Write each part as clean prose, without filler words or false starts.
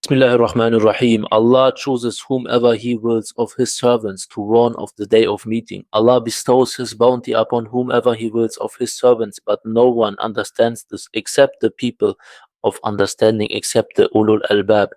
Bismillahir-Rahmanir Rahim. Allah chooses whomever He wills of His servants to warn of the day of meeting. Allah bestows His bounty upon whomever He wills of His servants, but no one understands this except the people of understanding, except the ulul albab.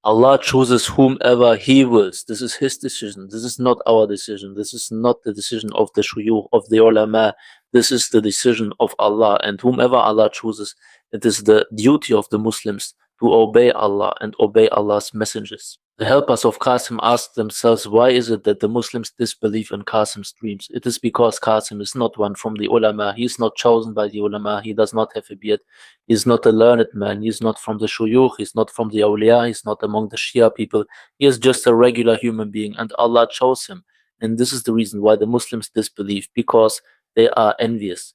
Allah chooses whomever He wills. This is His decision. This is not our decision. This is not the decision of the shuyukh, of the ulama. This is the decision of Allah. And whomever Allah chooses, it is the duty of the Muslims to obey Allah and obey Allah's messengers. The helpers of Qasim asked themselves, why is it that the Muslims disbelieve in Qasim's dreams? It is because Qasim is not one from the ulama. He is not chosen by the ulama. He does not have a beard. He is not a learned man. He is not from the shuyukh. He is not from the awliya. He is not among the Shia people. He is just a regular human being, and Allah chose him. And this is the reason why the Muslims disbelieve, because they are envious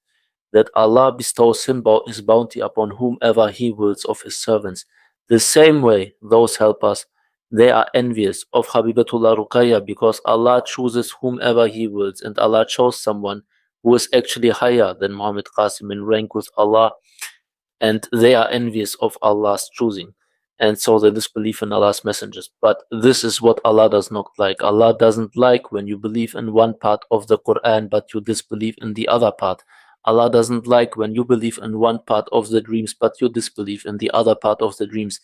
that Allah bestows His bounty upon whomever He wills of His servants. The same way, those helpers, they are envious of Habibatullah Ruqayya, because Allah chooses whomever He wills, and Allah chose someone who is actually higher than Muhammad Qasim in rank with Allah, and they are envious of Allah's choosing. And so they disbelieve in Allah's messengers. But this is what Allah does not like. Allah doesn't like when you believe in one part of the Quran, but you disbelieve in the other part. Allah doesn't like when you believe in one part of the dreams, but you disbelieve in the other part of the dreams.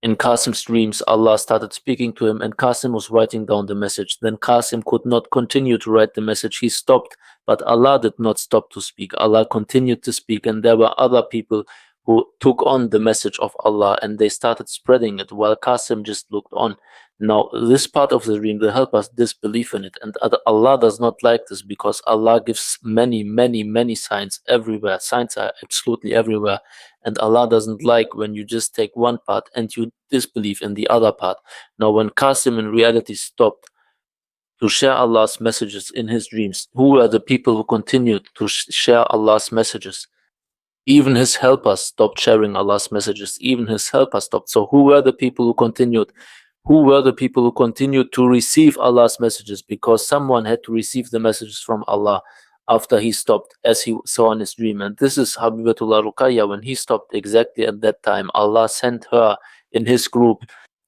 In Qasim's dreams, Allah started speaking to him, and Qasim was writing down the message. Then Qasim could not continue to write the message. He stopped, but Allah did not stop to speak. Allah continued to speak, and there were other people who took on the message of Allah, and they started spreading it while Qasim just looked on. Now, this part of the dream, the helpers disbelieve in it, and Allah does not like this, because Allah gives many signs everywhere. Signs are absolutely everywhere, and Allah doesn't like when you just take one part and you disbelieve in the other part. Now, when Qasim in reality stopped to share Allah's messages in his dreams, who were the people who continued to share Allah's messages? Even his helpers stopped sharing Allah's messages. Even his helpers stopped. So who were the people who continued? Who were the people who continued to receive Allah's messages? Because someone had to receive the messages from Allah after he stopped, as he saw in his dream. And this is Habibatullah Ruqayya. When he stopped exactly at that time, Allah sent her in his group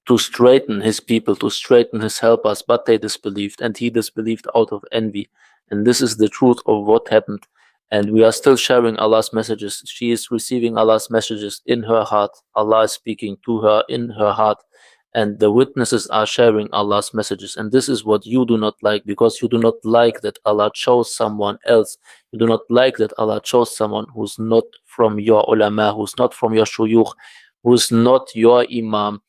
to straighten his people, to straighten his helpers, but they disbelieved, and he disbelieved out of envy. And this is the truth of what happened. And we are still sharing Allah's messages. She is receiving Allah's messages in her heart. Allah is speaking to her in her heart. And the witnesses are sharing Allah's messages. And this is what you do not like, because you do not like that Allah chose someone else. You do not like that Allah chose someone who's not from your ulama, who's not from your shuyukh, who's not your imam.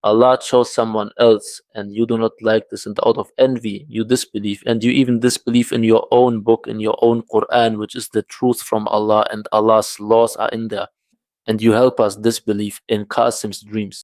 Allah chose someone else, and you do not like this, and out of envy you disbelieve, and you even disbelieve in your own book, in your own Quran, which is the truth from Allah, and Allah's laws are in there, and you help us disbelieve in Qasim's dreams.